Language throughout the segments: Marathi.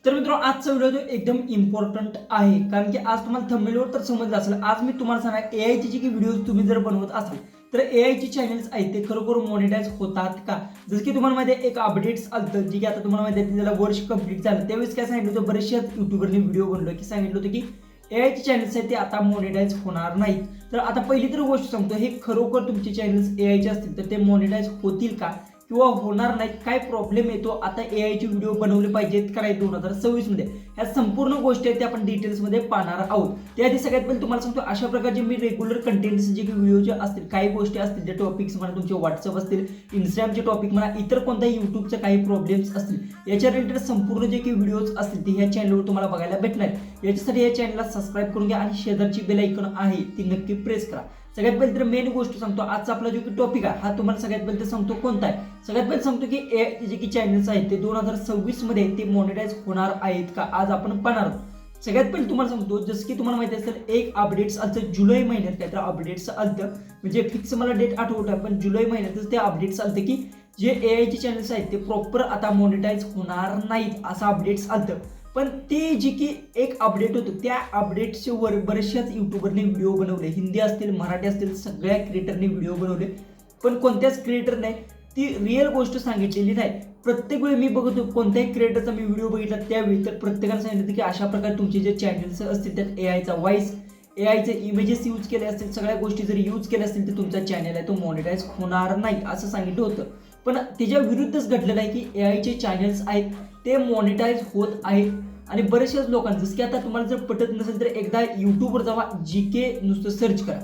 तर मित्रांनो आजचा व्हिडिओ एकदम इम्पॉर्टंट आहे कारण की आज तुम्हाला थंबनेलवर तर समजलं असेल. आज मी तुम्हाला सांगणार एआयची जी की व्हिडिओज तुम्ही जर बनवत असाल तर एआयची चॅनल्स आहेत ते खरोखर मॉनिटाईज होतात का. जसं की तुम्हाला माहिती आहे एक अपडेट्स आलं जे की आता तुम्हाला माहिती आहे त्याला वर्ष कंप्लीट झालं त्यावेळेस काय सांगितलं होतं बरेचशाच युट्यूबरने व्हिडिओ बनवलं की सांगितलं होतं की एआयची चॅनल्स आहेत ते आता मॉनिटाईज होणार नाहीत. तर आता पहिली तर गोष्ट सांगतो हे खरोखर तुमचे चॅनल्स एआयचे असतील तर ते मॉनिटाईज होतील का किंवा होणार नाहीत, काय प्रॉब्लेम येतो, आता एआयचे व्हिडिओ बनवले पाहिजेत का नाही 2026 मध्ये, ह्या संपूर्ण गोष्टी आहेत त्या आपण डिटेल्समध्ये पाहणार आहोत. त्याआधी सगळ्यात पहिले तुम्हाला सांगतो अशा प्रकारचे मी रेग्युलर कंटेंट्स जे की व्हिडिओचे असतील काही गोष्टी असतील त्या टॉपिक्स म्हणा तुमचे व्हॉट्सअप असतील इंस्टाग्रामचे टॉपिक म्हणा इतर कोणत्याही युट्यूबचे काही प्रॉब्लेम्स असतील याच्या रिलेटेड संपूर्ण जे की व्हिडिओज असतील ते ह्या चॅनलवर तुम्हाला बघायला भेटणार. याच्यासाठी या चॅनलला सबस्क्राईब करून घ्या आणि शेजारची बेल आयकॉन आहे ती नक्की प्रेस करा. सगळ्यात पहिले तर मेन गोष्ट सांगतो आजचा आपला जो की टॉपिक आहे हा तुम्हाला सगळ्यात पहिले सांगतो कोणता आहे. सगळ्यात पहिले सांगतो की एआयचे जे की चॅनल्स आहेत ते 2026 मध्ये ते मॉनिटाईज होणार आहेत का आज आपण पाहणार आहोत. सगळ्यात पहिले तुम्हाला सांगतो जसं की तुम्हाला माहिती असेल एक अपडेट्स आलतं जुलै महिन्यात काहीतरी अपडेट्स आलतं म्हणजे फिक्स मला डेट आठवत आहे पण जुलै महिन्यातच ते अपडेट्स आलतं की जे एआयचे चॅनल्स आहेत ते प्रॉपर आता मॉनिटाईज होणार नाहीत असं अपडेट्स आलतं. पण ते जी की एक अपडेट होतं त्या अपडेटच्या वर बरेचशाच युट्यूबरने व्हिडिओ बनवले, हिंदी असतील मराठी असतील सगळ्या क्रिएटरने व्हिडिओ बनवले पण कोणत्याच क्रिएटरने ती रिअल गोष्ट सांगितलेली नाही. प्रत्येक वेळी मी बघतो कोणत्याही क्रिएटरचा मी व्हिडिओ बघितला त्यावेळी तर प्रत्येकाने सांगितलं की अशा प्रकारे तुमचे जे चॅनल्स असतील त्यात एआयचा व्हॉइस एआयचे इमेजेस यूज केले असतील सगळ्या गोष्टी जर यूज केल्या असतील तर तुमचा चॅनल आहे तो मॉनिटाईज होणार नाही असं सांगितलं होतं. पण त्याच्या विरुद्धच घडलेलं आहे की एआयचे चॅनल्स आहेत ते मॉनिटाईज होत आहेत आणि बरेचशाच लोकांना जसं की आता तुम्हाला जर पटत नसेल तर एकदा यूट्यूबवर जावा जीके नुसतं सर्च करा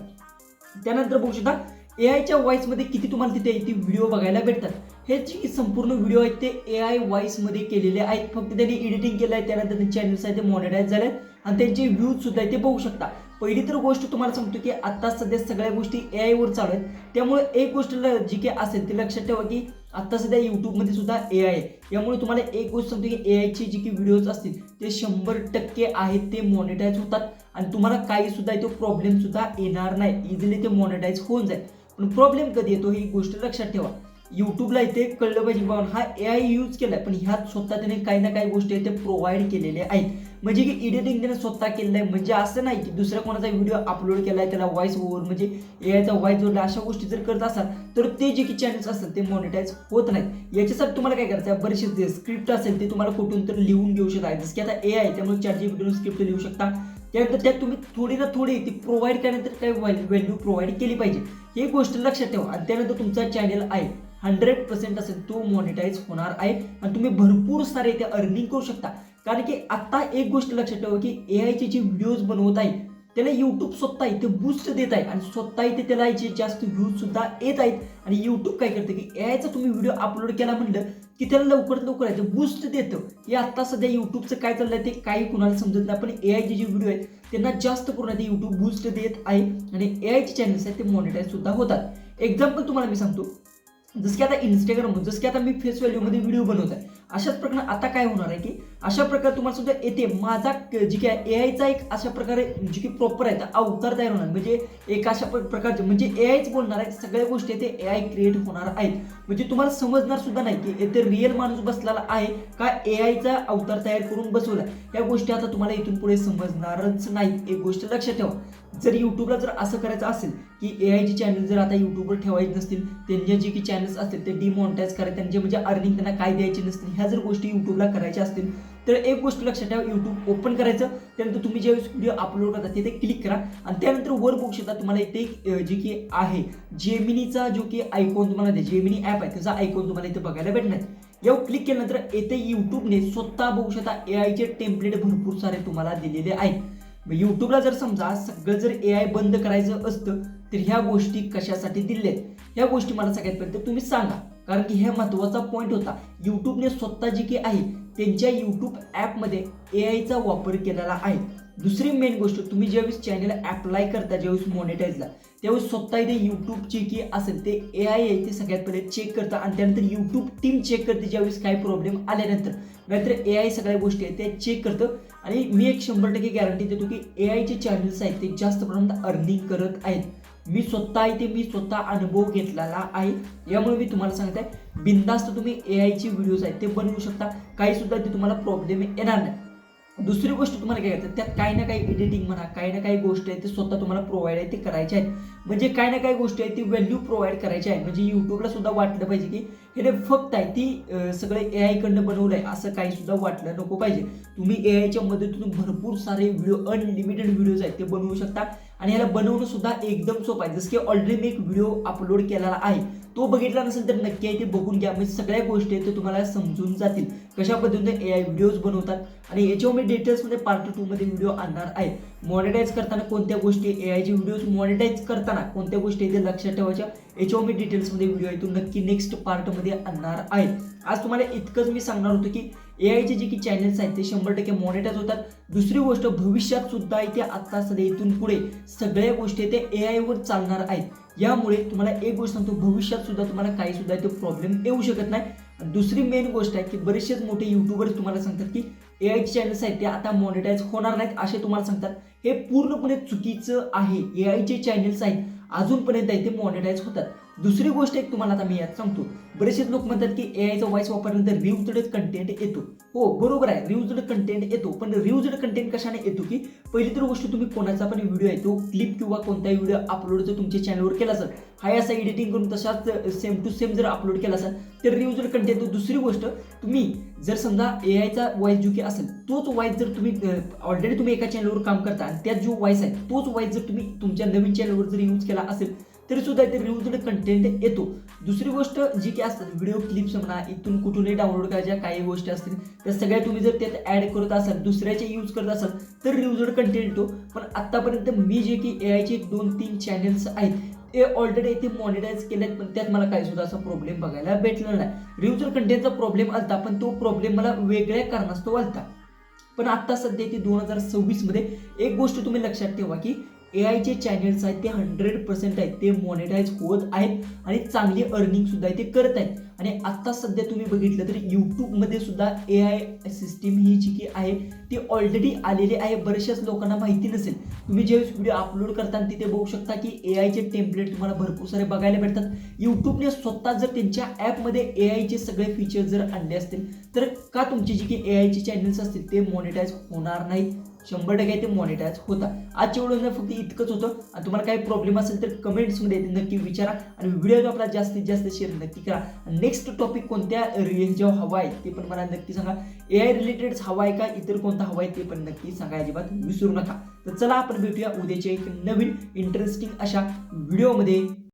त्यानंतर बघू शकता एआयच्या व्हॉइसमध्ये किती तुम्हाला तिथे ती व्हिडिओ बघायला भेटतात. हे जे संपूर्ण व्हिडिओ आहेत ते एआय व्हॉइसमध्ये केलेले आहेत फक्त त्यांनी एडिटिंग केलं आहे त्यानंतर ते चॅनल्स आहे ते मॉनिटाईज झाले आणि त्यांचे व्ह्यूज सुद्धा आहे ते बघू शकता. पहिली तर गोष्ट तुम्हाला सांगतो की आता सध्या सगळ्या गोष्टी एआयवर चालू आहेत त्यामुळे एक गोष्ट जी काही असेल ते लक्षात ठेवा की आता सध्या यूट्यूबमध्ये सुद्धा एआय आहे. यामुळे तुम्हाला एक गोष्ट सांगतो की एआयची जी की व्हिडिओज असतील ते 100% आहेत ते मॉनिटाईज होतात आणि तुम्हाला काही सुद्धा तो प्रॉब्लेम सुद्धा येणार नाही, इझिली ते मॉनिटाईज होऊन जाईल. पण प्रॉब्लेम कधी येतो ही गोष्ट लक्षात ठेवा. युट्यूबला इथे कळलं पाहिजे बाबा हा एआय यूज केलाय पण ह्यात स्वतः त्याने काही ना काही गोष्टी ते प्रोव्हाइड केलेल्या आहेत म्हणजे की एडिटिंग त्याने स्वतः केलेलं आहे. म्हणजे असं नाही की दुसऱ्या कोणाचा व्हिडिओ अपलोड केलाय त्याला व्हॉइस ओव्हर म्हणजे एआयचा व्हॉइस जोडला अशा गोष्टी जर करत असाल तर ते जे की चॅनल्स असतात ते मॉनिटाईज होत नाहीत. याच्यासाठी तुम्हाला काय करायचं आहे बरेचसे जे स्क्रिप्ट असेल ते तुम्हाला कुठून तर लिहून घेऊ शकता जसं की आता एआय त्यामुळे ChatGPT स्क्रिप्ट लिहू शकता त्यानंतर त्यात तुम्ही थोडी ना थोडी ती प्रोव्हाइड केल्यानंतर काही व्हॅल्यू प्रोव्हाइड केली पाहिजे ही गोष्ट लक्षात ठेवा आणि त्यानंतर तुमचा चॅनल आहे 100% असेल तो मॉनिटाईज होणार आहे आणि तुम्ही भरपूर सारे ते अर्निंग करू शकता. कारण की आता एक गोष्ट लक्षात ठेवा की एआयचे जे व्हिडिओज बनवत आहे त्याला युट्यूब स्वतः इथे बूस्ट देत आहे आणि स्वतः इथे त्याला जे जास्त व्ह्यूज सुद्धा येत आहेत आणि युट्यूब काय करतं की एआयचा तुम्ही व्हिडिओ अपलोड केला म्हणलं की त्याला लवकरात लवकर आहे बूस्ट देतं. हे आता सध्या युट्यूबचं काय चाललंय ते काही कुणाला समजत नाही पण एआयचे जे व्हिडिओ आहेत त्यांना जास्त करून ते युट्यूब बूस्ट देत आहे आणि एआयचे चॅनल्स आहेत ते मॉनिटाईज सुद्धा होतात. एक्झाम्पल तुम्हाला मी सांगतो जसं की आता इंस्टाग्राम जसं की आता मी फेस व्हॅल्यूमध्ये व्हिडिओ बनवत आहे अशाच प्रकारे आता काय होणार आहे की अशा प्रकारे तुम्हाला सुद्धा येते माझा जी काय एआयचा एक अशा प्रकारे जी की प्रॉपर आहे अवतार तयार होणार म्हणजे एक अशा प्रकारचे म्हणजे एआयच बोलणार आहे सगळ्या गोष्टी ते एआय क्रिएट होणार आहेत. म्हणजे तुम्हाला समजणार सुद्धा नाही की येथे रिअल माणूस बसलेला आहे का एआयचा अवतार तयार करून बसवला. या गोष्टी आता तुम्हाला इथून पुढे समजणारच नाही. एक गोष्ट लक्षात ठेवा जर युट्यूबला जर असं करायचं असेल की एआयची चॅनल जर आता युट्यूबवर ठेवायचे नसतील त्यांचे जे की चॅनल्स असतील ते डिमॉनिटाईज करायचे त्यांचे म्हणजे अर्निंग त्यांना काय द्यायची नसतील ह्या जर गोष्टी युट्यूबला करायच्या असतील तर एक गोष्ट लक्षात ठेवा युट्यूब ओपन करायचं त्यानंतर तुम्ही ज्यावेळेस व्हिडिओ अपलोड करता तिथे क्लिक करा आणि त्यानंतर वर बघू शकता तुम्हाला इथे जे की आहे जेमिनीचा जो की आयकॉन तुम्हाला जेमिनी ॲप आहे त्याचा आयकॉन तुम्हाला इथे बघायला भेटणार. यावर क्लिक केल्यानंतर येथे युट्यूबने स्वतः बघू शकता एआयचे टेम्पलेट भरपूर सारे तुम्हाला दिलेले आहेत. युट्यूबला जर समजा सगळं जर एआय बंद करायचं असतं तर ह्या गोष्टी कशासाठी दिल्या आहेत ह्या गोष्टी मला सगळ्यात पहिले तुम्ही सांगा कारण की हे महत्त्वाचा पॉईंट होता. युट्यूबने स्वतः जी की आहे त्यांच्या युट्यूब ॲपमध्ये एआयचा वापर केलेला आहे. दुसरी मेन गोष्ट तुम्ही ज्यावेळेस चॅनल अप्लाय करता ज्यावेळेस मॉनिटाईजला त्यावेळेस स्वतः इथे युट्यूबची की असेल ते एआय आहे ते सगळ्यात पहिले चेक करता आणि त्यानंतर युट्यूब टीम चेक करते ज्यावेळेस काही प्रॉब्लेम आल्यानंतर नाहीतर एआय सगळ्या गोष्टी आहेत त्या चेक करतं आणि मी एक 100% गॅरंटी देतो की एआयचे चॅनल्स आहेत ते जास्त प्रमाणात अर्निंग करत आहेत. मी स्वतः आहे ते मी स्वतः अनुभव घेतलेला आहे. यामुळे मी तुम्हाला सांगत आहे, बिनधास्त तुम्ही एआयची व्हिडिओज आहेत ते बनवू शकता. काही सुद्धा ते तुम्हाला प्रॉब्लेम येणार नाही. दुसरी गोष्ट तुम्हाला काय करायचं, त्यात काही ना काही एडिटिंग म्हणा, काही ना काही गोष्टी आहेत ते स्वतः तुम्हाला प्रोव्हाइड आहे ते करायचे आहेत. म्हणजे काही ना काही गोष्टी आहेत ती व्हॅल्यू प्रोव्हाइड करायची आहे. म्हणजे युट्यूबला सुद्धा वाटलं पाहिजे की हे फक्त आहे ती सगळे एआय कडनं बनवलंय असं काही सुद्धा वाटलं नको पाहिजे. तुम्ही एआयच्या मदतीतून भरपूर सारे व्हिडिओ, अनलिमिटेड व्हिडिओज आहेत ते बनवू शकता. आणि याला बनवणं सुद्धा एकदम सोपं आहे. जसं की ऑलरेडी मी एक व्हिडिओ अपलोड केलेला आहे, तो बघितला नसेल तर नक्की आहे ते बघून घ्या. म्हणजे सगळ्या गोष्टी आहेत ते तुम्हाला समजून जातील कशा पद्धतीने एआय व्हिडिओज बनवतात. आणि याच्यावर मी डिटेल्समध्ये पार्ट 2 मध्ये व्हिडिओ आणणार आहे. मॉनिटाईज करताना कोणत्या गोष्टी, एआयचे व्हिडिओज मॉनिटाईज करताना कोणत्या गोष्टी ते लक्षात ठेवायच्या, याच्यावर मी डिटेल्समध्ये व्हिडिओ आहे तो नक्की नेक्स्ट पार्टमध्ये आणणार आहे. आज तुम्हाला इतकंच मी सांगणार होतो की एआयचे जे की चॅनल्स आहेत ते 100% मॉनिटाईज होतात. दुसरी गोष्ट, भविष्यात सुद्धा ते आता सध्या इथून पुढे सगळ्या गोष्टी ते एआयवर चालणार आहेत. यामुळे तुम्हाला एक गोष्ट सांगतो, भविष्यात सुद्धा तुम्हाला काही सुद्धा ते प्रॉब्लेम येऊ शकत नाही. दुसरी मेन गोष्ट आहे की बरेचसेच मोठे युट्यूबर्स तुम्हाला सांगतात की एआयचे चॅनल्स आहेत ते आता मॉनिटाईज होणार नाहीत असे तुम्हाला सांगतात. हे पूर्णपणे चुकीचं आहे. एआयचे चॅनल्स आहेत अजूनपर्यंत ते मॉनिटाईज होतात. दुसरी गोष्ट एक तुम्हाला आता मी यात सांगतो, बरेचसे लोक म्हणतात की एआयचा व्हॉइस वापरल्यानंतर रिव्ह्यूजड कंटेंट येतो. हो बरोबर आहे, रिव्ह्यूजड कंटेंट येतो. पण रिव्ह्यूजड कंटेंट कशाने येतो की पहिली तर गोष्ट, तुम्ही कोणाचा पण व्हिडिओ आहे तो क्लिप किंवा कोणताही व्हिडिओ अपलोड जर तुमच्या चॅनलवर केला असेल, हाय असा एडिटिंग करून तशाच सेम टू सेम जर अपलोड केला असेल तर रिव्ह्यूजड कंटेंट येतो. दुसरी गोष्ट, तुम्ही जर समजा एआयचा व्हॉइस जो की असेल तोच व्हॉइस जर तुम्ही ऑलरेडी तुम्ही एका चॅनलवर काम करता आणि त्यात जो व्हॉइस आहे तोच व्हॉइस जर तुम्ही तुमच्या नवीन चॅनलवर जर यूज केला असेल तरी सुद्धा ते रिव्ह्यूजड कंटेंट येतो. दुसरी गोष्ट जी की असतात व्हिडिओ क्लिप्स म्हणा, इथून कुठूनही डाउनलोड करायच्या काही गोष्टी असतील त्या सगळ्या तुम्ही जर त्यात ॲड करत असाल, दुसऱ्याचे यूज करत असाल तर रिव्ह्यूजड कंटेंट येतो. पण आतापर्यंत मी जे की एआयचे 2-3 चॅनल्स आहेत ते ऑलरेडी ते मॉनिटाईज केलेत, पण त्यात मला काही सुद्धा असा प्रॉब्लेम बघायला भेटला नाही. रिव्ह्यूजड कंटेंटचा प्रॉब्लेम आलता, पण तो प्रॉब्लेम मला वेगळ्या कारणास्तव आलता. पण आता सध्या ते 2026 मध्ये एक गोष्ट तुम्ही लक्षात ठेवा की एआयचे चॅनल्स आहेत ते 100% आहेत ते मॉनिटाईज होत आहेत आणि चांगली अर्निंग सुद्धा ते करत आहेत. आणि आता सध्या तुम्ही बघितलं तर यूट्यूबमध्ये सुद्धा एआय सिस्टीम ही जी की आहे ती ऑलरेडी आलेली आहे. बऱ्याचशाच लोकांना माहिती नसेल. तुम्ही ज्यावेळेस व्हिडिओ अपलोड करताना तिथे बघू शकता की एआयचे टेम्पलेट तुम्हाला भरपूर सारे बघायला भेटतात. यूट्यूबने स्वतः जर त्यांच्या ॲपमध्ये एआयचे सगळे फीचर्स जर आणले असतील तर का तुमची जी की एआयचे चॅनल्स असतील ते मॉनिटाईज होणार नाहीत? 100% ते मॉनिटाईज होता. आजच्या व्हिडिओ फक्त इतकंच होतं. आणि तुम्हाला काही प्रॉब्लेम असेल तर कमेंट्समध्ये नक्की विचारा आणि व्हिडिओ आपला जास्तीत जास्त शेअर नक्की करा. नेक्स्ट टॉपिक कोणत्या रेंजवर हवा आहे ते पण मला नक्की सांगा. एआय रिलेटेड हवा आहे का इतर कोणता हवा आहे ते पण नक्की सांगा, अजिबात विसरू नका. तर चला आपण भेटूया उद्याच्या एक नवीन इंटरेस्टिंग अशा व्हिडिओमध्ये.